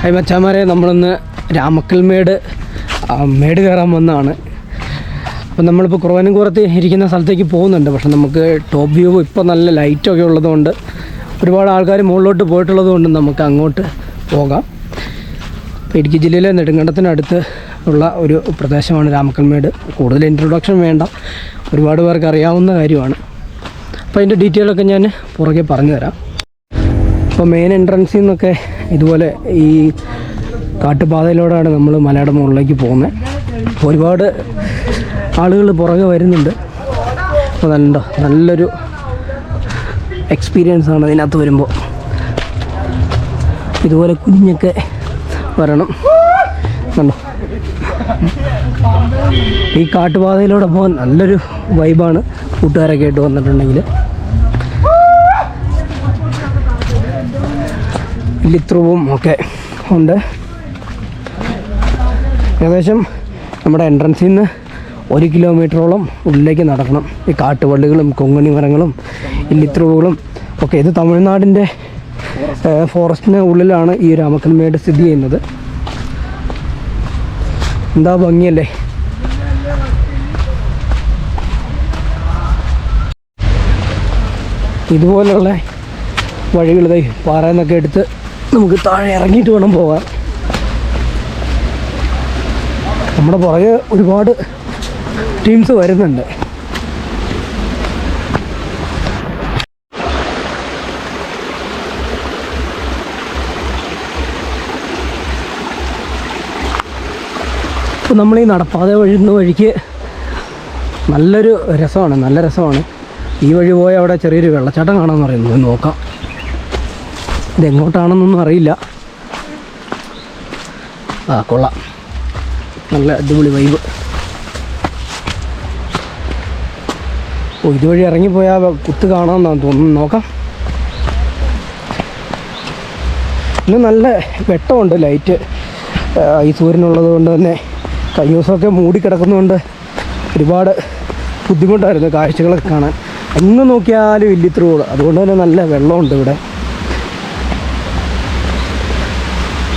Hi മച്ചാമാരെ, നമ്മളിന്ന് രാമക്കൽമേട് മേട് കയറാൻ വന്നതാണ്. അപ്പോൾ നമ്മളിപ്പോൾ കുറവനംകുറത്ത് ഇരിക്കുന്ന സ്ഥലത്തേക്ക് പോകുന്നുണ്ട്. പക്ഷെ നമുക്ക് ടോപ്പ് വ്യൂ ഇപ്പോൾ നല്ല ലൈറ്റൊക്കെ ഉള്ളതുകൊണ്ട് ഒരുപാട് ആൾക്കാർ മുകളിലോട്ട് പോയിട്ടുള്ളത് കൊണ്ട് നമുക്ക് അങ്ങോട്ട് പോകാം. ഇപ്പോൾ ഇടുക്കി ജില്ലയിലെ നെടുങ്കണ്ടത്തിനടുത്ത് ഉള്ള ഒരു പ്രദേശമാണ് രാമക്കൽമേട്. കൂടുതൽ ഇൻട്രൊഡക്ഷൻ വേണ്ട, ഒരുപാട് പേർക്ക് അറിയാവുന്ന കാര്യമാണ്. അപ്പോൾ അതിൻ്റെ ഡീറ്റെയിലൊക്കെ ഞാൻ പുറകെ പറഞ്ഞു തരാം. ഇപ്പോൾ മെയിൻ എൻട്രൻസിൽ നിന്നൊക്കെ ഇതുപോലെ ഈ കാട്ടുപാതയിലൂടെയാണ് നമ്മൾ മലയുടെ മുകളിലേക്ക് പോകുന്നത്. ഒരുപാട് ആളുകൾ പുറകെ വരുന്നുണ്ട്. അപ്പോൾ നല്ലൊരു എക്സ്പീരിയൻസ് ആണ് ഇതിനകത്ത് വരുമ്പോൾ. ഇതുപോലെ കുഞ്ഞൊക്കെ വരണം. കണ്ടോ, ഈ കാട്ടുപാതയിലൂടെ പോകാൻ നല്ലൊരു വൈബാണ് കൂട്ടുകാരൊക്കെ ആയിട്ട് വന്നിട്ടുണ്ടെങ്കിൽ. ലിത്രവും ഒക്കെ ഉണ്ട്. ഏകദേശം നമ്മുടെ എൻട്രൻസിൽ നിന്ന് 1 കിലോമീറ്ററോളം ഉള്ളിലേക്ക് നടക്കണം. ഈ കാട്ടുവള്ളികളും കൊങ്ങണി മരങ്ങളും ലിത്രവുകളും ഒക്കെ. ഇത് തമിഴ്നാടിൻ്റെ ഫോറസ്റ്റിന് ഉള്ളിലാണ് ഈ രാമക്കൽമേട് സ്ഥിതി ചെയ്യുന്നത്. എന്താ ഭംഗിയല്ലേ. ഇതുപോലുള്ള വഴികൾ പാറയിൽ നിന്നൊക്കെ എടുത്ത് നമുക്ക് താഴെ ഇറങ്ങിയിട്ട് വേണം പോകാൻ. നമ്മുടെ പുറകെ ഒരുപാട് ടീംസ് വരുന്നുണ്ട്. അപ്പോൾ നമ്മൾ ഈ നടപ്പാത വഴിക്ക് നല്ല രസമാണ്. ഈ വഴി പോയ അവിടെ ചെറിയൊരു വെള്ളച്ചാട്ടം കാണാമെന്ന് പറയുന്നു. നോക്കാം, ഇതെങ്ങോട്ടാണെന്നൊന്നും അറിയില്ല. കൊള്ളാം, നല്ല അടിപൊളി വൈബ്. ഇതുവഴി ഇറങ്ങിപ്പോയാൽ കുത്ത് കാണാമെന്നാണ് തോന്നുന്നു. നോക്കാം. ഇന്ന് നല്ല വെട്ടമുണ്ട്, ലൈറ്റ് ഈ സൂര്യനുള്ളത് കൊണ്ട് തന്നെ കഴിഞ്ഞ ദിവസമൊക്കെ മൂടിക്കിടക്കുന്നതുകൊണ്ട് ഒരുപാട് ബുദ്ധിമുട്ടായിരുന്നു കാഴ്ചകളൊക്കെ കാണാൻ. എങ്ങ് നോക്കിയാലും ഇല്ലിത്രൂട്. അതുകൊണ്ട് തന്നെ നല്ല വെള്ളമുണ്ട് ഇവിടെ.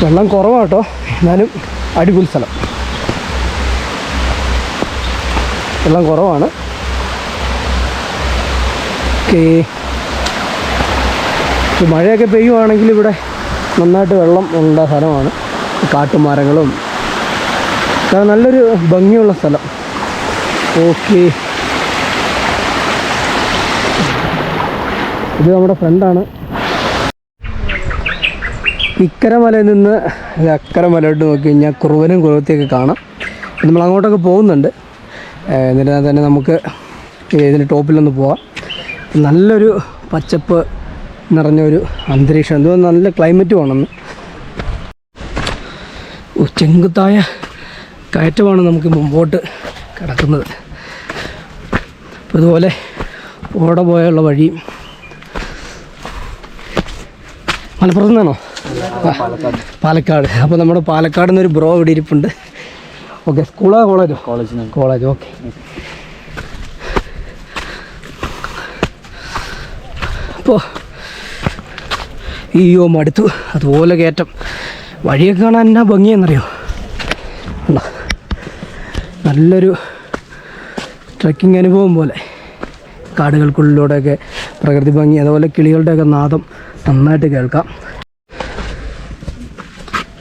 വെള്ളം കുറവാട്ടോ, എന്നാലും അടിപൊളി സ്ഥലം. വെള്ളം കുറവാണ്. ഓക്കേ, മഴയൊക്കെ പെയ്യുവാണെങ്കിൽ ഇവിടെ നന്നായിട്ട് വെള്ളം ഉള്ള സ്ഥലമാണ്. കാട്ടുമരങ്ങളും നല്ലൊരു ഭംഗിയുള്ള സ്ഥലം. ഓക്കെ, ഇത് നമ്മുടെ ഫ്രണ്ടാണ്. ഇക്കര മലയിൽ നിന്ന് അക്കര മലയോട്ട് നോക്കി കഴിഞ്ഞാൽ കുറവനും കുറുവത്തിയൊക്കെ കാണാം. നമ്മൾ അങ്ങോട്ടൊക്കെ പോകുന്നുണ്ട്. എന്നിട്ട് തന്നെ നമുക്ക് ഇതിൻ്റെ ടോപ്പിലൊന്ന് പോവാം. നല്ലൊരു പച്ചപ്പ് നിറഞ്ഞൊരു അന്തരീക്ഷം. എന്തോ നല്ല ക്ലൈമറ്റ് വേണമെന്ന്. ചെങ്കുത്തായ കയറ്റമാണ് നമുക്ക് മുമ്പോട്ട് കിടക്കുന്നത്. അപ്പോൾ ഇതുപോലെ ഓട പോയുള്ള വഴി. മലപ്പുറത്ത് നിന്നാണോ? പാലക്കാട്. അപ്പോൾ നമ്മുടെ പാലക്കാട് നിന്നൊരു ബ്രോ ഇവിടെ ഇരിപ്പുണ്ട്. ഓക്കെ, സ്കൂളോ കോളേജോ? കോളേജ്. ഓക്കെ. അപ്പോൾ അയ്യോ മടുത്തു. അതുപോലെ കയറ്റം. വഴിയൊക്കെ കാണാൻ എന്നാ ഭംഗിയെന്നറിയോ. നല്ലൊരു ട്രക്കിംഗ് അനുഭവം പോലെ. കാടുകൾക്കുള്ളിലൂടെയൊക്കെ പ്രകൃതി ഭംഗി, അതുപോലെ കിളികളുടെയൊക്കെ നാദം നന്നായിട്ട് കേൾക്കാം.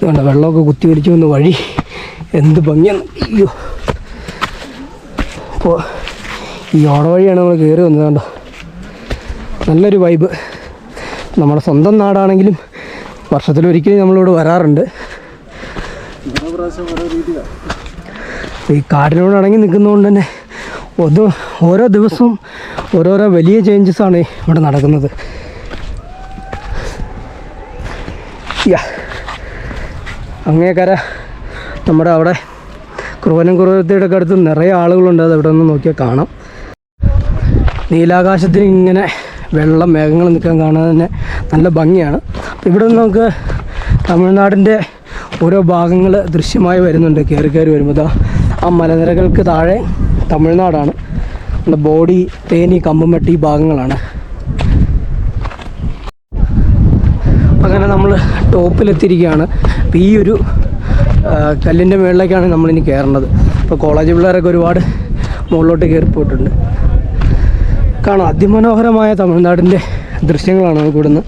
വേണ്ട, വെള്ളമൊക്കെ കുത്തി വലിച്ചു വന്ന വഴി എന്ത് ഭംഗിയാണ്. അയ്യോ, അപ്പോൾ ഈ ഓട വഴിയാണ് നമ്മൾ കയറി വന്നത്. കണ്ടോ, നല്ലൊരു വൈബ്. നമ്മുടെ സ്വന്തം നാടാണെങ്കിലും വർഷത്തിലൊരിക്കലും നമ്മളിവിടെ വരാറുണ്ട്. ഈ കാടിനോട് ഇണങ്ങി നിൽക്കുന്നതുകൊണ്ട് തന്നെ ഓരോ ദിവസവും ഓരോരോ വലിയ ചേഞ്ചസാണ് ഇവിടെ നടക്കുന്നത്. അങ്ങേക്കര നമ്മുടെ അവിടെ കുറവനംകുറുവത്തിയുടെ അടുത്ത് നിറയെ ആളുകളുണ്ട്. അത് ഇവിടെ ഒന്ന് നോക്കിയാൽ കാണാം. നീലാകാശത്തിന് ഇങ്ങനെ വെള്ളം മേഘങ്ങൾ നിൽക്കാൻ കാണാൻ തന്നെ നല്ല ഭംഗിയാണ്. ഇവിടെ നിന്ന് നമുക്ക് തമിഴ്നാടിൻ്റെ ഓരോ ഭാഗങ്ങൾ ദൃശ്യമായി വരുന്നുണ്ട്. കയറി വരുമ്പോൾ ആ മലനിരകൾക്ക് താഴെ തമിഴ്നാടാണ്. നമ്മുടെ ബോഡി, തേനി, കമ്പംമെട്ടി ഭാഗങ്ങളാണ്. അപ്പോൾ അങ്ങനെ നമ്മൾ ടോപ്പിലെത്തിയിരിക്കുകയാണ്. അപ്പോൾ ഈ ഒരു കല്ലിൻ്റെ മുകളിലേക്കാണ് നമ്മളിനി കയറേണ്ടത്. ഇപ്പോൾ കോളേജ് പിള്ളേരൊക്കെ ഒരുപാട് മുകളിലോട്ട് കയറിപ്പോയിട്ടുണ്ട്. കാണാം, അതിമനോഹരമായ തമിഴ്നാടിൻ്റെ ദൃശ്യങ്ങളാണ് നമുക്ക് ഇവിടുന്ന്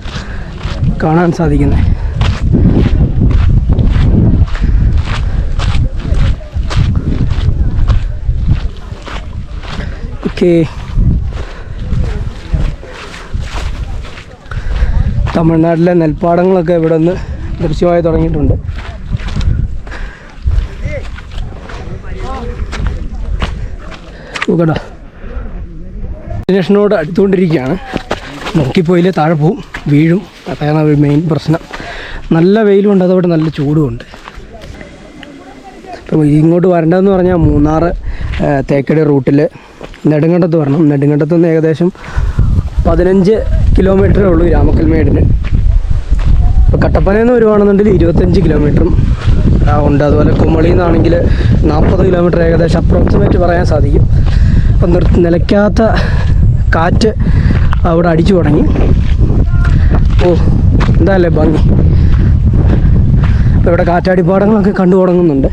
കാണാൻ സാധിക്കുന്നത്. ഓക്കെ, തമിഴ്നാട്ടിലെ നെൽപ്പാടങ്ങളൊക്കെ ഇവിടെ നിന്ന് ദൃശ്യമായി തുടങ്ങിയിട്ടുണ്ട്. നോക്കടാ, ഡെസ്റ്റിനേഷനോട് അടുത്തുകൊണ്ടിരിക്കുകയാണ്. നോക്കിപ്പോയില്ലേ താഴെ പോവും, വീഴും. അതാണ് ഒരു മെയിൻ പ്രശ്നം. നല്ല വെയിലുണ്ട്, അതോടെ നല്ല ചൂടുമുണ്ട്. ഇപ്പോൾ ഇങ്ങോട്ട് വരേണ്ടതെന്ന് പറഞ്ഞാൽ മൂന്നാർ തേക്കടി റൂട്ടിൽ നെടുങ്കണ്ടത്ത് വരണം. നെടുങ്കണ്ടത്ത് നിന്ന് ഏകദേശം 15 കിലോമീറ്ററേ ഉള്ളൂ രാമക്കൽമേടിന്. ഇപ്പോൾ കട്ടപ്പനയിൽ നിന്ന് വരുവാണെന്നുണ്ടെങ്കിൽ 25 കിലോമീറ്ററും ഉണ്ട്. അതുപോലെ കുമളിയിൽ നിന്നാണെങ്കിൽ 40 കിലോമീറ്റർ ഏകദേശം അപ്രോക്സിമേറ്റ് പറയാൻ സാധിക്കും. അപ്പം നിലയ്ക്കാത്ത കാറ്റ് അവിടെ അടിച്ചു തുടങ്ങി. ഓ, എന്താല്ലേ ഭംഗി! അപ്പോൾ ഇവിടെ കാറ്റാടിപ്പാടങ്ങളൊക്കെ കണ്ടു തുടങ്ങുന്നുണ്ട്.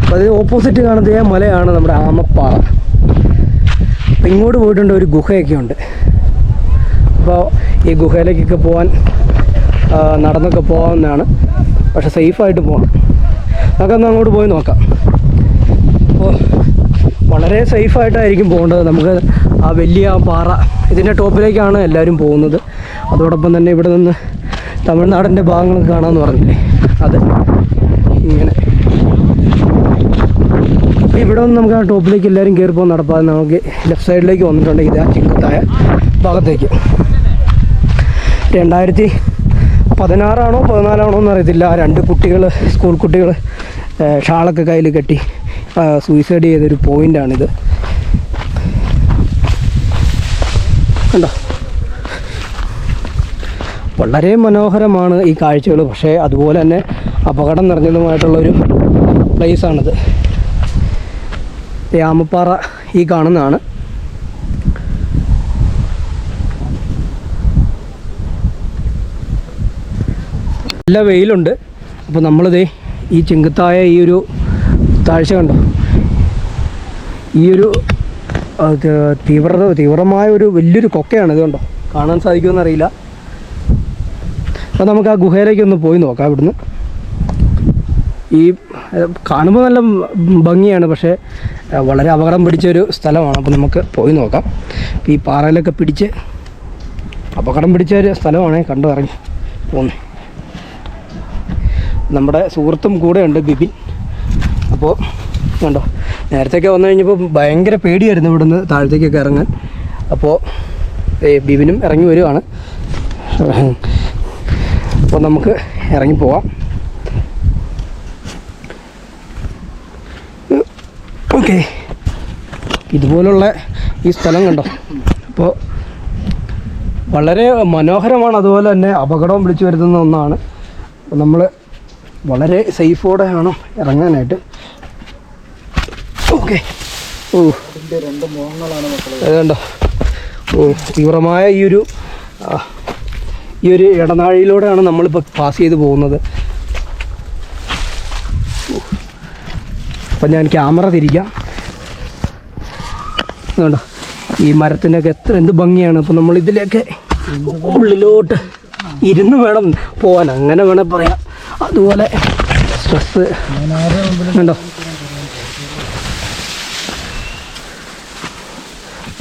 അപ്പോൾ അത് ഓപ്പോസിറ്റ് കാണുന്ന മലയാണ് നമ്മുടെ ആമപ്പാറ. അപ്പോൾ ഇങ്ങോട്ട് പോയിട്ടുണ്ട്, ഒരു ഗുഹയൊക്കെ ഉണ്ട്. അപ്പോൾ ഈ ഗുഹയിലേക്കൊക്കെ പോകാൻ നടന്നൊക്കെ പോകാവുന്നതാണ്, പക്ഷെ സേഫായിട്ട് പോകണം. നമുക്കൊന്ന് അങ്ങോട്ട് പോയി നോക്കാം. അപ്പോൾ വളരെ സേഫായിട്ടായിരിക്കും പോകേണ്ടത്. നമുക്ക് ആ വലിയ പാറ, ഇതിൻ്റെ ടോപ്പിലേക്കാണ് എല്ലാവരും പോകുന്നത്. അതോടൊപ്പം തന്നെ ഇവിടെ നിന്ന് തമിഴ്നാടിൻ്റെ ഭാഗങ്ങളൊക്കെ കാണാമെന്ന് പറഞ്ഞില്ലേ, അത് ഇങ്ങനെ. അപ്പോൾ ഇവിടെ നിന്ന് നമുക്ക് ആ ടോപ്പിലേക്ക് എല്ലാവരും കയറി പോകാൻ നടപ്പാതെ നമുക്ക് ലെഫ്റ്റ് സൈഡിലേക്ക് വന്നിട്ടുണ്ടെങ്കിൽ ഇത് ആ ചിങ്കത്തായ ഭാഗത്തേക്ക് 2016 14 എന്നറിയത്തില്ല, 2 കുട്ടികൾ, സ്കൂൾ കുട്ടികൾ ഷാളൊക്കെ കയ്യിൽ കെട്ടി സൂയിസൈഡ് ചെയ്തൊരു പോയിൻ്റാണിത്. കണ്ടോ, വളരെ മനോഹരമാണ് ഈ കാഴ്ചകൾ. പക്ഷേ അതുപോലെ തന്നെ അപകടം നിറഞ്ഞതുമായിട്ടുള്ളൊരു പ്ലേസാണിത്. ആമപ്പാറ ഈ കാണുന്നതാണ്. നല്ല വെയിലുണ്ട്. അപ്പോൾ നമ്മളിതേ ഈ ചെങ്കുത്തായ ഈ ഒരു താഴ്ച കണ്ടോ, ഈ ഒരു തീവ്രമായ ഒരു വലിയൊരു കൊക്കയാണ് ഇത്. കണ്ടോ, കാണാൻ സാധിക്കുമെന്ന് അറിയില്ല. അപ്പോൾ നമുക്ക് ആ ഗുഹയിലേക്ക് ഒന്ന് പോയി നോക്കാം. ഇവിടുന്ന് ഈ കാണുമ്പോൾ നല്ല ഭംഗിയാണ്, പക്ഷേ വളരെ അപകടം പിടിച്ചൊരു സ്ഥലമാണ്. അപ്പോൾ നമുക്ക് പോയി നോക്കാം. ഈ പാറയിലൊക്കെ പിടിച്ച് അപകടം പിടിച്ച ഒരു സ്ഥലമാണ്. കണ്ടു ഇറങ്ങി പോകുന്നത്. നമ്മുടെ സുഹൃത്തും കൂടെ ഉണ്ട്, ബിബിൻ. അപ്പോൾ കണ്ടോ, നേരത്തെയൊക്കെ വന്നു കഴിഞ്ഞപ്പോൾ ഭയങ്കര പേടിയായിരുന്നു ഇവിടുന്ന് താഴത്തേക്കൊക്കെ ഇറങ്ങാൻ. അപ്പോൾ ബിബിനും ഇറങ്ങി വരുവാണ്. അപ്പോൾ നമുക്ക് ഇറങ്ങിപ്പോവാം. ഓക്കെ, ഇതുപോലുള്ള ഈ സ്ഥലം കണ്ടോ. അപ്പോൾ വളരെ മനോഹരമാണ്, അതുപോലെ തന്നെ അപകടവും വിളിച്ചു വരുത്തുന്ന ഒന്നാണ്. അപ്പോൾ നമ്മൾ വളരെ സേഫോടെ വേണം ഇറങ്ങാനായിട്ട്. ഓക്കെ, ഓ അതുകൊണ്ടോ, ഓ തീവ്രമായ ഈ ഒരു ഇടനാഴിയിലൂടെയാണ് നമ്മളിപ്പോൾ പാസ് ചെയ്ത് പോകുന്നത്. അപ്പം ഞാൻ ക്യാമറ തിരിക്കാം. അതുകൊണ്ടോ ഈ മരത്തിൻ്റെയൊക്കെ എന്ത് ഭംഗിയാണ്. അപ്പോൾ നമ്മളിതിലേക്ക് ഉള്ളിലോട്ട് ഇരുന്ന് വേണം പോകാൻ, അങ്ങനെ വേണേൽ പറയാം. അതുപോലെ സ്ട്രെസ് ഉണ്ടോ,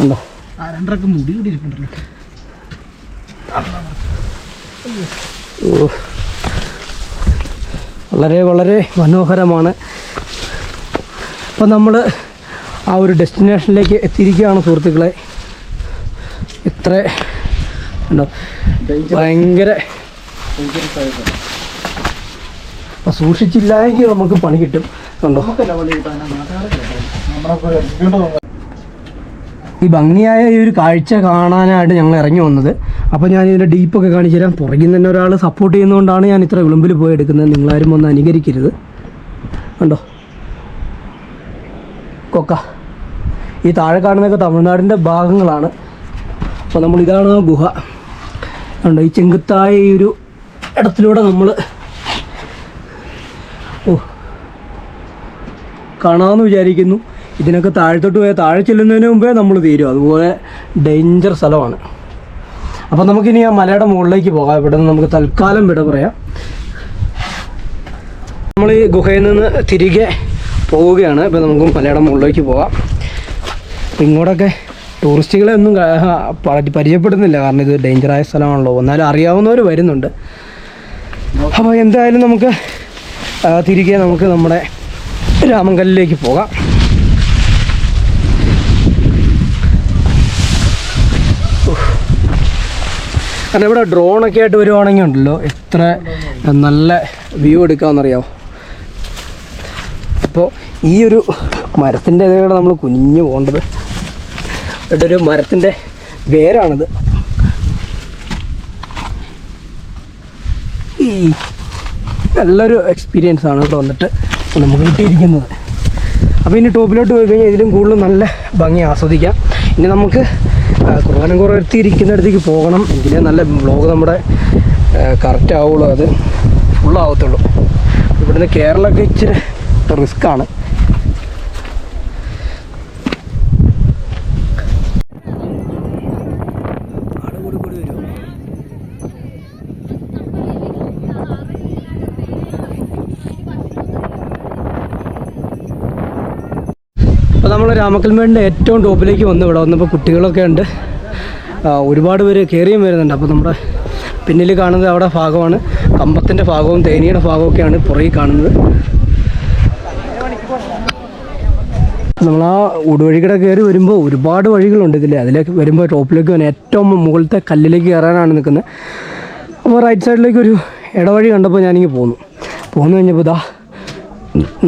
ഉണ്ടോ, 2 മുടി കൂടി ഇരിപ്പുണ്ടല്ലോ. വളരെ വളരെ മനോഹരമാണ്. അപ്പം നമ്മൾ ആ ഒരു ഡെസ്റ്റിനേഷനിലേക്ക് എത്തിയിരിക്കുകയാണ് സുഹൃത്തുക്കളെ. ഇത്ര ഉണ്ടോ, ഭയങ്കര അപ്പം സൂക്ഷിച്ചില്ലെങ്കിൽ നമുക്ക് പണി കിട്ടും. കണ്ടോ, ഈ ഭംഗിയായ ഈ ഒരു കാഴ്ച കാണാനായിട്ട് ഞങ്ങൾ ഇറങ്ങി വന്നത്. അപ്പോൾ ഞാൻ ഇതിൻ്റെ ഡീപ്പൊക്കെ കാണിച്ചു തരാം. പുറകിൽ തന്നെ ഒരാൾ സപ്പോർട്ട് ചെയ്യുന്നതുകൊണ്ടാണ് ഞാൻ ഇത്ര വിളുമ്പിൽ പോയി എടുക്കുന്നത്. നിങ്ങളാരും ഒന്ന് അനുകരിക്കരുത്. കണ്ടോ കൊക്ക, ഈ താഴെ കാണുന്നതൊക്കെ തമിഴ്നാടിൻ്റെ ഭാഗങ്ങളാണ്. അപ്പോൾ നമ്മളിതാണ് ആ ഗുഹ. കണ്ടോ, ഈ ചെങ്കുത്തായ ഈ ഒരു ഇടത്തിലൂടെ നമ്മൾ കാണാമെന്ന് വിചാരിക്കുന്നു. ഇതിനൊക്കെ താഴത്തോട്ട് പോയാൽ താഴെ ചെല്ലുന്നതിന് മുമ്പേ നമ്മൾ തീരും. അതുപോലെ ഡേഞ്ചർ സ്ഥലമാണ്. അപ്പോൾ നമുക്കിനി ആ മലയുടെ മുകളിലേക്ക് പോകാം. ഇവിടെ നിന്ന് നമുക്ക് തൽക്കാലം വിട പറയാം. നമ്മൾ ഈ ഗുഹയിൽ നിന്ന് തിരികെ പോവുകയാണ്. ഇപ്പോൾ നമുക്ക് മലയുടെ മുകളിലേക്ക് പോകാം. അപ്പോൾ ഇങ്ങോട്ടൊക്കെ ടൂറിസ്റ്റുകളെ ഒന്നും പരിചയപ്പെടുന്നില്ല, കാരണം ഇത് ഡേഞ്ചറായ സ്ഥലമാണല്ലോ. എന്നാലും അറിയാവുന്നവർ വരുന്നുണ്ട്. അപ്പോൾ എന്തായാലും നമുക്ക് തിരികെ നമുക്ക് നമ്മുടെ രാമങ്കലിലേക്ക് പോകാം. കാരണം ഇവിടെ ഡ്രോണൊക്കെ ആയിട്ട് വരുവാണെങ്കിൽ ഉണ്ടല്ലോ എത്ര നല്ല വ്യൂ എടുക്കാമെന്നറിയാമോ. അപ്പോൾ ഈ ഒരു മരത്തിൻ്റെ ഇതോടെ നമ്മൾ കുനിഞ്ഞു പോകേണ്ടത്. ഇവിടെ ഒരു മരത്തിൻ്റെ വേരാണിത്. ഈ നല്ലൊരു എക്സ്പീരിയൻസ് ആണ് ഇവിടെ വന്നിട്ട് നമുക്ക് കിട്ടിയിരിക്കുന്നത്. അപ്പോൾ ഇനി ടോപ്പിലോട്ട് പോയി കഴിഞ്ഞാൽ ഇതിലും കൂടുതൽ നല്ല ഭംഗി ആസ്വദിക്കാം. ഇനി നമുക്ക് കുറവെത്തിയിരിക്കുന്നിടത്തേക്ക് പോകണം, എങ്കിലേ നല്ല വ്ളോഗ് നമ്മുടെ കറക്റ്റ് ആവുള്ളൂ, അത് ഫുള്ളാവത്തുള്ളൂ. ഇവിടുന്ന് കേരളമൊക്കെ ഇച്ചിരി റിസ്ക്കാണ്. അപ്പോൾ നമ്മൾ രാമക്കൽമേടിൻ്റെ ഏറ്റവും ടോപ്പിലേക്ക് വന്നു. ഇവിടെ വന്നപ്പോൾ കുട്ടികളൊക്കെ ഉണ്ട്, ഒരുപാട് പേര് കയറിയും വരുന്നുണ്ട്. അപ്പോൾ നമ്മുടെ പിന്നിൽ കാണുന്നത് അവിടെ ഭാഗമാണ് കമ്പത്തിൻ്റെ ഭാഗവും തേനിയുടെ ഭാഗമൊക്കെയാണ് പുറകിൽ കാണുന്നത്. നമ്മൾ ആ ഊടുവഴിക്കടെ കയറി വരുമ്പോൾ ഒരുപാട് വഴികളുണ്ട് ഇതിൽ. അതിലേക്ക് വരുമ്പോൾ ടോപ്പിലേക്ക് വന്ന് ഏറ്റവും മുകളിലത്തെ കല്ലിലേക്ക് കയറാനാണ് നിൽക്കുന്നത്. അപ്പോൾ റൈറ്റ് സൈഡിലേക്ക് ഒരു ഇടവഴി കണ്ടപ്പോൾ ഞാനിങ്ങനെ പോന്നു കഴിഞ്ഞപ്പോൾ ഇതാ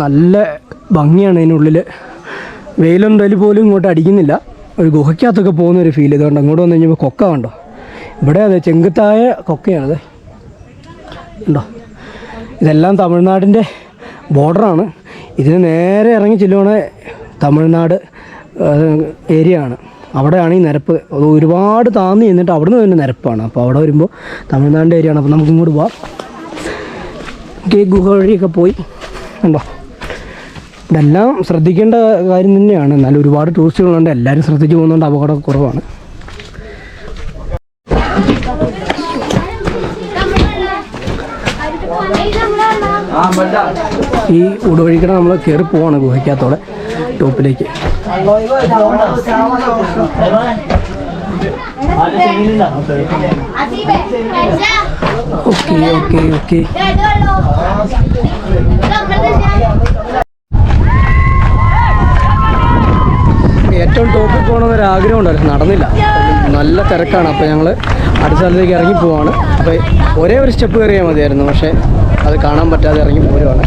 നല്ല ഭംഗിയാണ്. അതിനുള്ളിൽ വെയിലുണ്ടെങ്കിൽ പോലും ഇങ്ങോട്ട് അടിക്കുന്നില്ല. ഒരു ഗുഹയ്ക്കകത്തൊക്കെ പോകുന്നൊരു ഫീൽ. ഇതുകൊണ്ട് അങ്ങോട്ട് വന്നു കഴിഞ്ഞപ്പോൾ കൊക്ക കണ്ടോ, ഇവിടെ അതെ ചെങ്കുത്തായ കൊക്കയാണത് ഉണ്ടോ. ഇതെല്ലാം തമിഴ്നാടിൻ്റെ ബോർഡറാണ്. ഇതിന് നേരെ ഇറങ്ങി ചെല്ലുവാണെങ്കിൽ തമിഴ്നാട് ഏരിയ ആണ്. അവിടെയാണ് ഈ നിരപ്പ്. അത് ഒരുപാട് താഴ്ന്നു ചെന്നിട്ട് അവിടെ നിന്ന് തന്നെ നിരപ്പാണ്. അപ്പോൾ അവിടെ വരുമ്പോൾ തമിഴ്നാടിൻ്റെ ഏരിയ ആണ്. അപ്പോൾ നമുക്ക് ഇങ്ങോട്ട് പോവാം. ഈ ഗുഹ വഴിയൊക്കെ പോയി ഉണ്ടോ. ഇതെല്ലാം ശ്രദ്ധിക്കേണ്ട കാര്യം തന്നെയാണ്. എന്നാലും ഒരുപാട് ടൂറിസ്റ്റുകളുണ്ട്, എല്ലാവരും ശ്രദ്ധിച്ച് പോകുന്നതുകൊണ്ട് അപകടം കുറവാണ്. ഈ ഊടുവഴിക്കടെ നമ്മൾ കയറി പോവാണ് ഗുഹയ്ക്കകത്തോടെ ടോപ്പിലേക്ക്. ഓക്കെ ഏറ്റവും ടോപ്പിൽ പോകണമെന്നൊരു ആഗ്രഹം ഉണ്ടായിരുന്നു, നടന്നില്ല. നല്ല തിരക്കാണ്. അപ്പോൾ ഞങ്ങൾ അടുത്ത സ്ഥലത്തേക്ക് ഇറങ്ങി പോവാണ്. അപ്പോൾ ഒരേ ഒരു സ്റ്റെപ്പ് കയറിയാൽ മതിയായിരുന്നു, പക്ഷേ അത് കാണാൻ പറ്റാതെ ഇറങ്ങി പോരുവാണ്.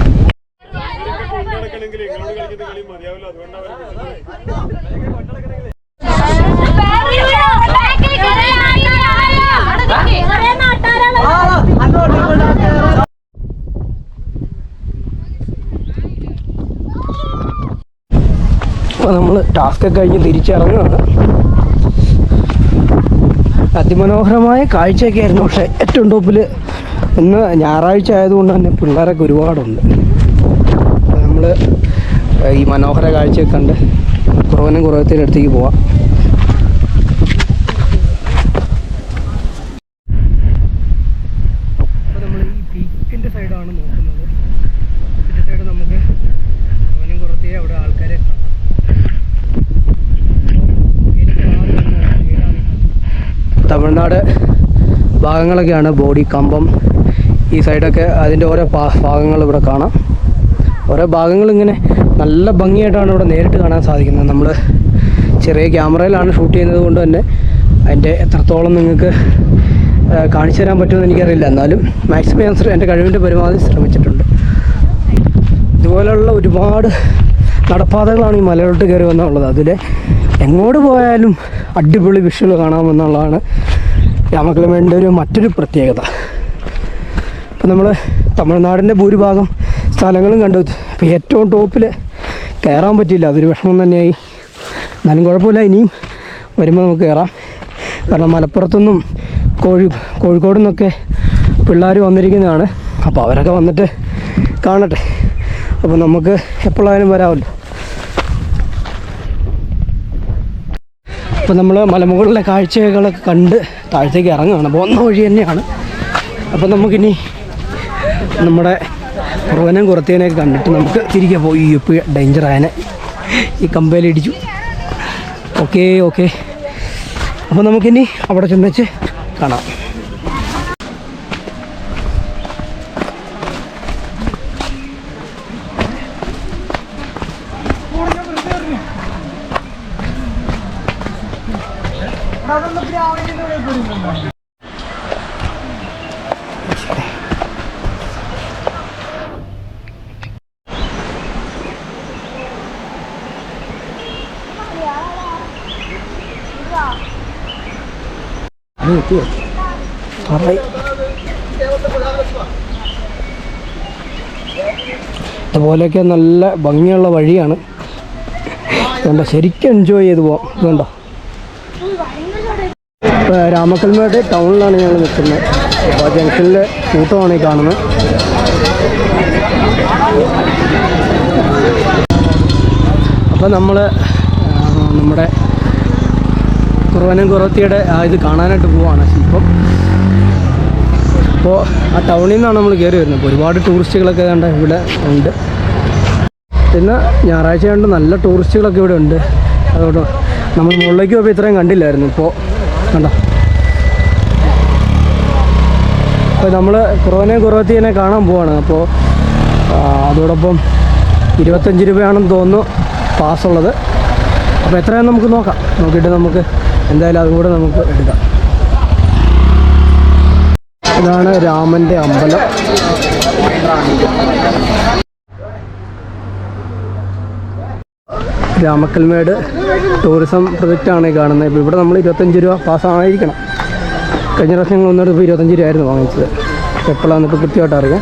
അപ്പോൾ നമ്മൾ ടാസ്ക് കഴിഞ്ഞ് തിരിച്ചിറങ്ങുകയാണ്. അതിമനോഹരമായ കാഴ്ചയൊക്കെ ആയിരുന്നു. പക്ഷേ ഏറ്റവും ടോപ്പിൽ ഇന്ന് ഞായറാഴ്ച ആയതുകൊണ്ട് തന്നെ പിള്ളേരൊക്കെ ഒരുപാടുണ്ട്. നമ്മൾ ഈ മനോഹര കാഴ്ചയൊക്കെ കണ്ട് കുറവത്തിൻ്റെ അടുത്തേക്ക് പോവാം. അപ്പോൾ നമ്മൾ ഈ പീക്കിൻ്റെ സൈഡാണ് നോക്കുന്നത്. പീക്കിൻ്റെ സൈഡ് നമുക്ക് കുറവത്തെ അവിടെ ആൾക്കാരെ കാണാം. തമിഴ്നാട് ഭാഗങ്ങളൊക്കെയാണ് ബോഡി കമ്പം ഈ സൈഡൊക്കെ. അതിൻ്റെ ഓരോ ഭാഗങ്ങൾ ഇവിടെ കാണാം. ഓരോ ഭാഗങ്ങൾ ഇങ്ങനെ നല്ല ഭംഗിയായിട്ടാണ് ഇവിടെ നേരിട്ട് കാണാൻ സാധിക്കുന്നത്. നമ്മൾ ചെറിയ ക്യാമറയിലാണ് ഷൂട്ട് ചെയ്യുന്നത് കൊണ്ട് തന്നെ അതിൻ്റെ എത്രത്തോളം നിങ്ങൾക്ക് കാണിച്ചു തരാൻ പറ്റുമെന്ന് എനിക്കറിയില്ല. എന്നാലും മാക്സിമം ഞാൻ എൻ്റെ കഴിവിൻ്റെ പരമാവധി ശ്രമിച്ചിട്ടുണ്ട്. ഇതുപോലെയുള്ള ഒരുപാട് നടപ്പാതകളാണ് ഈ മലയോട്ട് കയറി വന്നുള്ളത്. അതിൽ എങ്ങോട്ട് പോയാലും അടിപൊളി വിഷ്വൽ കാണാമെന്നുള്ളതാണ് രാമക്കൽമേടിൻ്റെ മറ്റൊരു പ്രത്യേകത. അപ്പോൾ നമ്മൾ തമിഴ്നാടിൻ്റെ ഭൂരിഭാഗം സ്ഥലങ്ങളും കണ്ടു. ഇപ്പോൾ ഏറ്റവും ടോപ്പിൽ കയറാൻ പറ്റിയില്ല, അതൊരു വിഷമം തന്നെയായി. എന്നാലും കുഴപ്പമില്ല, ഇനിയും വരുമ്പോൾ നമുക്ക് കയറാം. കാരണം മലപ്പുറത്തുനിന്നും കോഴിക്കോട് നിന്നൊക്കെ പിള്ളേർ വന്നിരിക്കുന്നതാണ്. അപ്പോൾ അവരൊക്കെ വന്നിട്ട് കാണട്ടെ. അപ്പോൾ നമുക്ക് എപ്പോഴായാലും വരാമല്ലോ. അപ്പോൾ നമ്മൾ മലമുകളിലെ കാഴ്ചകളൊക്കെ കണ്ട് താഴത്തേക്ക് ഇറങ്ങുകയാണ്. അപ്പോൾ ഒന്ന വഴി തന്നെയാണ്. അപ്പോൾ നമുക്കിനി നമ്മുടെ കുറവനും കുറത്തേനെയൊക്കെ കണ്ടിട്ട് നമുക്ക് തിരികെ പോയി. ഇപ്പോൾ ഡേഞ്ചർ ആയനെ ഈ കമ്പയിലിടിച്ചു. ഓക്കെ. അപ്പോൾ നമുക്കിനി അവിടെ ചെന്നിച്ച് കാണാം. ഇതുപോലെയൊക്കെ നല്ല ഭംഗിയുള്ള വഴിയാണ്. വേണ്ട, ശരിക്കും എൻജോയ് ചെയ്ത് പോവാം. വേണ്ട, ഇപ്പോൾ രാമക്കൽമേട് ടൗണിലാണ് ഞങ്ങൾ നിൽക്കുന്നത്. അപ്പോൾ ജംഗ്ഷനിലെ കൂട്ടമാണ് ഈ കാണുന്നത്. അപ്പോൾ നമ്മൾ നമ്മുടെ കുറവനും കുറത്തിയുടെ ഇത് കാണാനായിട്ട് പോവാണ് ശില്പം. അപ്പോൾ ആ ടൗണിൽ നിന്നാണ് നമ്മൾ കയറി വരുന്നത്. അപ്പോൾ ഒരുപാട് ടൂറിസ്റ്റുകളൊക്കെ കണ്ട ഇവിടെ ഉണ്ട്. പിന്നെ ഞായറാഴ്ച കൊണ്ട് നല്ല ടൂറിസ്റ്റുകളൊക്കെ ഇവിടെ ഉണ്ട്. അതുകൊണ്ട് നമ്മൾ മുകളിലേക്ക് പോയപ്പോൾ ഇത്രയും കണ്ടില്ലായിരുന്നു. ഇപ്പോൾ കണ്ടോ. അപ്പോൾ നമ്മൾ കുറവനെയും കുറവത്തിനെ കാണാൻ പോവാണ്. അപ്പോൾ അതോടൊപ്പം 25 രൂപയാണെന്ന് തോന്നുന്നു പാസ്സുള്ളത്. അപ്പോൾ എത്രയാണെന്ന് നമുക്ക് നോക്കാം. നോക്കിയിട്ട് നമുക്ക് എന്തായാലും അതുകൂടെ നമുക്ക് എടുക്കാം. ഇതാണ് രാമൻ്റെ അമ്പലം. രാമക്കൽമേട് ടൂറിസം പ്രൊജക്റ്റാണ് ഈ കാണുന്നത്. ഇപ്പോൾ ഇവിടെ നമ്മൾ 25 രൂപ പാസ്സായിരിക്കണം. കഴിഞ്ഞ പ്രാവശ്യം ഞങ്ങൾ വന്നിട്ട് ഇപ്പോൾ 25 രൂപയായിരുന്നു വാങ്ങിച്ചത്. എപ്പോഴാണ് ഇപ്പോൾ കൃത്യമായിട്ട് അറിയാം.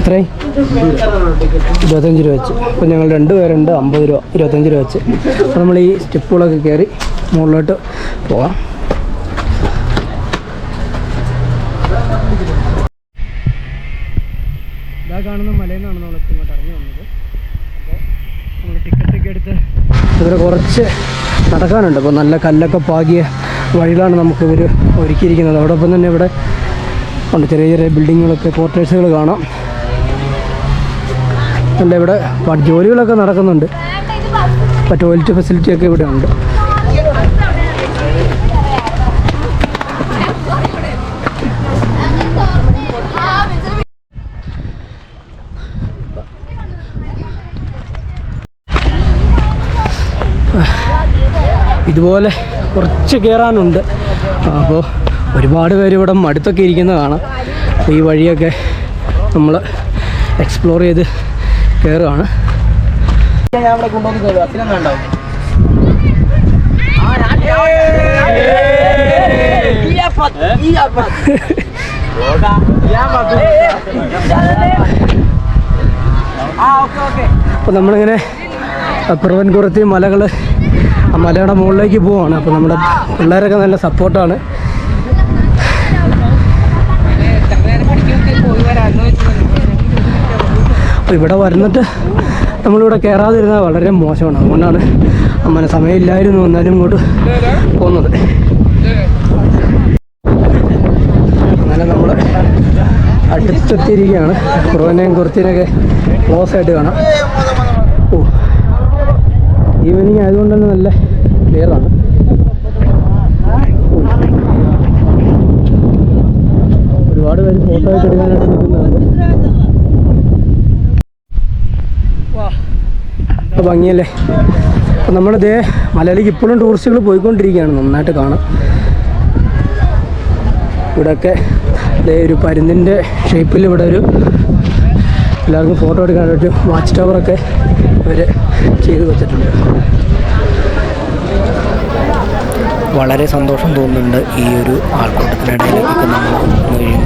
എത്രയും 25 രൂപ വെച്ച്. അപ്പോൾ ഞങ്ങൾ 2 പേരുണ്ട്. 50 രൂപ 25 രൂപ വെച്ച്. അപ്പോൾ നമ്മൾ ഈ സ്റ്റെപ്പുകളൊക്കെ കയറി മുകളിലോട്ട് പോകാം. ഇതാ കാണുന്ന മലയിൽ നിന്നാണ് നമ്മൾ ഇങ്ങോട്ട് ഇറങ്ങി വന്നത്. അപ്പോൾ നമ്മൾ ടിക്കറ്റൊക്കെ എടുത്ത് ഇവരെ കുറച്ച് നടക്കാനുണ്ട്. അപ്പോൾ നല്ല കല്ലൊക്കെ പാകിയ വഴികളാണ് നമുക്ക് ഇവർ ഒരുക്കിയിരിക്കുന്നത്. അതോടൊപ്പം തന്നെ ഇവിടെ ഉണ്ട് ചെറിയ ചെറിയ ബിൽഡിങ്ങുകളൊക്കെ, ക്വാർട്ടേഴ്സുകൾ കാണാം. ഉണ്ട് ഇവിടെ ജോലികളൊക്കെ നടക്കുന്നുണ്ട്. ഇപ്പോൾ ടോയ്ലറ്റ് ഫെസിലിറ്റിയൊക്കെ ഇവിടെ ഉണ്ട്. ഇതുപോലെ കുറച്ച് കയറാനുണ്ട്. അപ്പോൾ ഒരുപാട് പേര് ഇവിടെ അടുത്തൊക്കെ ഇരിക്കുന്നത് കാണാം. അപ്പോൾ ഈ വഴിയൊക്കെ നമ്മൾ എക്സ്പ്ലോർ ചെയ്ത് കയറുകയാണ്. അപ്പോൾ നമ്മളിങ്ങനെ കുറവൻകുറത്തി മലകൾ, ആ മലയുടെ മുകളിലേക്ക് പോവാണ്. അപ്പോൾ നമ്മുടെ പിള്ളേരൊക്കെ നല്ല സപ്പോർട്ടാണ്. അപ്പോൾ ഇവിടെ വരുന്നിട്ട് നമ്മളിവിടെ കയറാതിരുന്നാൽ വളരെ മോശമാണ്. അതുകൊണ്ടാണ് അമ്മനെ സമയമില്ലായിരുന്നു എന്നാലും ഇങ്ങോട്ട് പോകുന്നത്. അങ്ങനെ നമ്മൾ അടുത്തെത്തിയിരിക്കുകയാണ്. കുറവനെയും കുറത്തിനൊക്കെ ക്ലോസ് ആയിട്ട് കാണാം. ഓ, ഈവനിങ് ആയതുകൊണ്ട് തന്നെ നല്ല ക്ലിയറാണ്. ഒരുപാട് പേര് ഫോട്ടോ ഒക്കെ എടുക്കാനായിട്ട് നിൽക്കുന്നുണ്ട്. അപ്പോൾ ഭംഗിയല്ലേ. അപ്പോൾ നമ്മളിതേ മലയിലേക്ക് ഇപ്പോഴും ടൂറിസ്റ്റുകൾ പോയിക്കൊണ്ടിരിക്കുകയാണ്. നന്നായിട്ട് കാണാം. ഇവിടെയൊക്കെ ഇതേ ഒരു പരുന്തിൻ്റെ ഷേപ്പിൽ ഇവിടെ ഒരു എല്ലാവർക്കും ഫോട്ടോ എടുക്കാനായിട്ട് വാച്ച് ടവറൊക്കെ ഇവർ ചെയ്ത് വെച്ചിട്ടുണ്ട്. വളരെ സന്തോഷം തോന്നുന്നുണ്ട് ഈ ഒരു ആൾക്കൂട്ടത്തിനിടയിലേക്കൊക്കെ നമ്മൾ കഴിയും.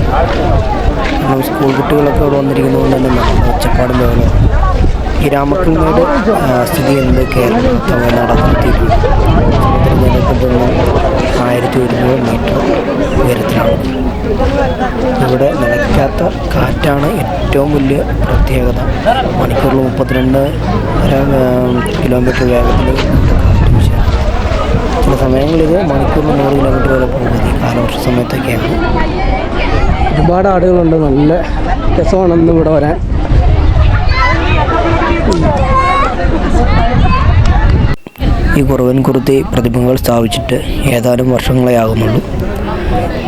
കാരണം സ്കൂൾ കുട്ടികളൊക്കെ ഇവിടെ വന്നിരിക്കുന്നതുകൊണ്ട് തന്നെ നല്ല ഒച്ചപ്പാടും തോന്നുന്നു. ഈ രാമക്കൽമേട് സ്ഥിതി ചെയ്യുന്നത് കേരളം തമിഴ്നാട് അതിർത്തിയിലാണ്. സമുദ്രജലത്തിൽ അതൊന്ന് 1100 മീറ്റർ ഉയരത്തിലാണ്. ഇവിടെ നിലയ്ക്കാത്ത കാറ്റാണ് ഏറ്റവും വലിയ പ്രത്യേകത. മണിക്കൂറിൽ 32 കിലോമീറ്റർ വേഗത്തിൽ കാറ്റ് വീശാണ്. ചില സമയങ്ങളിൽ മണിക്കൂറിൽ 100 കിലോമീറ്റർ വരെ പോകുന്നത് ഈ കാലവർഷ സമയത്തൊക്കെയാണ്. ഒരുപാട് ആടുകളുണ്ട്. നല്ല രസമാണ് ഇന്ന് ഇവിടെ വരാൻ. ഈ കുറവൻകുറുത്തി പ്രതിമകൾ സ്ഥാപിച്ചിട്ട് ഏതാനും വർഷങ്ങളെ ആകുന്നുള്ളൂ.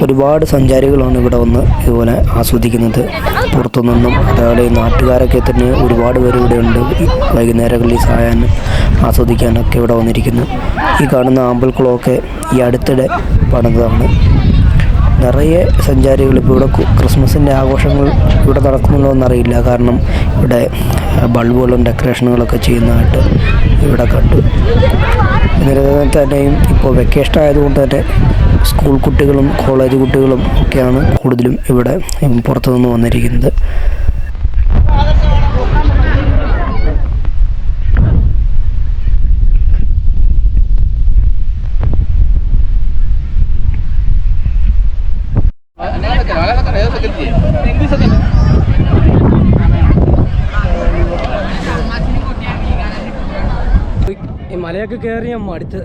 ഒരുപാട് സഞ്ചാരികളാണ് ഇവിടെ വന്ന് ഇതുപോലെ ആസ്വദിക്കുന്നത്. പുറത്തുനിന്നും അതേപോലെ ഈ നാട്ടുകാരൊക്കെ തന്നെ ഒരുപാട് പേര് ഇവിടെ ഉണ്ട്. വൈകുന്നേരങ്ങളിൽ സായാഹ്നം ആസ്വദിക്കാനൊക്കെ ഇവിടെ വന്നിരിക്കുന്നു. ഈ കാണുന്ന ആമ്പൽക്കുളമൊക്കെ ഈ അടുത്തിടെ പണിതാണ്. നിറയെ സഞ്ചാരികൾ ഇപ്പോൾ ഇവിടെ ക്രിസ്മസിൻ്റെ ആഘോഷങ്ങൾ ഇവിടെ നടക്കുന്നുണ്ടോ എന്നറിയില്ല. കാരണം ഇവിടെ ബൾബുകളും ഡെക്കറേഷനുകളൊക്കെ ചെയ്യുന്നതായിട്ട് ഇവിടെ കണ്ടു. ഇതിനകം തന്നെയും ഇപ്പോൾ വെക്കേഷൻ ആയതുകൊണ്ട് തന്നെ സ്കൂൾ കുട്ടികളും കോളേജ് കുട്ടികളും ഒക്കെയാണ് കൂടുതലും ഇവിടെ പുറത്തുനിന്ന് വന്നിരിക്കുന്നത്. ഈ മലയൊക്കെ കയറി ഞാൻ മടുത്ത്.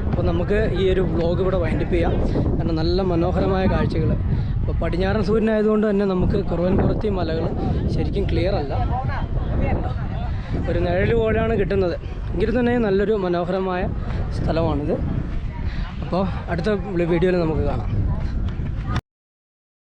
അപ്പോൾ നമുക്ക് ഈ ഒരു വ്ളോഗ് ഇവിടെ വൈൻഡപ്പ് ചെയ്യാം. കാരണം നല്ല മനോഹരമായ കാഴ്ചകൾ. അപ്പോൾ പടിഞ്ഞാറൻ സൂര്യനായതുകൊണ്ട് തന്നെ നമുക്ക് കുറവൻകുറുത്തി മലകൾ ശരിക്കും ക്ലിയർ അല്ല. ഒരു നിഴൽ പോലെയാണ് കിട്ടുന്നത്. എങ്കിൽ തന്നെ നല്ലൊരു മനോഹരമായ സ്ഥലമാണിത്. അപ്പോൾ അടുത്ത വീഡിയോയിൽ നമുക്ക് കാണാം.